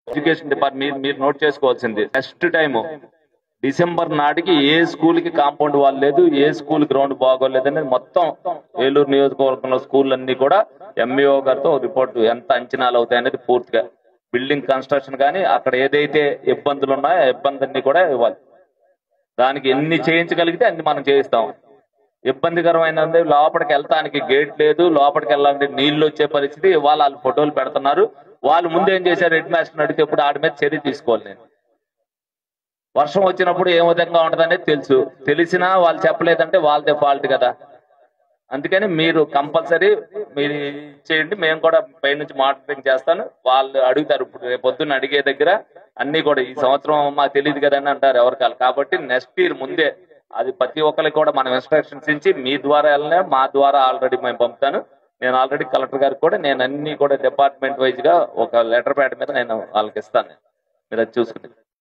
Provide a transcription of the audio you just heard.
Education department మీరు note చేసుకోవాల్సింది, next time December నాటికి ఏ స్కూల్ కి కాంపౌండ్ వాల్ లేదు, ఏ స్కూల్ గ్రౌండ్ బాగోలేదు అనేది మొత్తం ఏలూరు నియోజకవర్గంలో స్కూల్ అన్ని కూడా ఎంఈఓ గారితో రిపోర్ట్ ఎంత అంచనాలు అవుతాయి అనేది పూర్తిగా బిల్డింగ్ కన్స్ట్రక్షన్ కానీ అక్కడ ఏదైతే ఇబ్బందులు ఉన్నాయో ఆ ఇబ్బందులన్నీ కూడా ఇవ్వాలి. దానికి ఎన్ని చేయించగలిగితే అన్ని మనం చేయిస్తాం. ఇబ్బందికరమైన లోపలికి వెళ్తానికి గేట్ లేదు, లోపలికి వెళ్ళాలంటే నీళ్లు వచ్చే పరిస్థితి. ఇవాళ వాళ్ళు ఫోటోలు పెడుతున్నారు. వాళ్ళు ముందు ఏం చేశారు, హెడ్ మాస్టర్ అడిగితే ఇప్పుడు ఆడి మీద చర్య తీసుకోవాలి. నేను వర్షం వచ్చినప్పుడు ఏ విధంగా ఉంటదనేది తెలుసు, తెలిసినా వాళ్ళు చెప్పలేదంటే వాళ్ళదే ఫాల్ట్ కదా. అందుకని మీరు కంపల్సరీ మీరు చేయండి, మేము కూడా పై నుంచి మానిటరింగ్ చేస్తాను. వాళ్ళు అడుగుతారు, ఇప్పుడు రేపు పొద్దున్న అడిగే దగ్గర అన్ని కూడా ఈ సంవత్సరం మాకు తెలియదు కదా అని అంటారు ఎవరికాలు. కాబట్టి నెక్స్ట్ ఇయర్ ముందే అది ప్రతి ఒక్కరికి కూడా మనం ఇన్స్ట్రక్షన్స్ ఇచ్చి మీ ద్వారా వెళ్ళినా మా ద్వారా ఆల్రెడీ మేము పంపుతాను. నేను ఆల్రెడీ కలెక్టర్ గారికి కూడా నేను అన్ని కూడా డిపార్ట్మెంట్ వైజ్ గా ఒక లెటర్ ప్యాడ్ మీద నేను వాళ్ళకి ఇస్తాను. మీరు అది చూసుకుని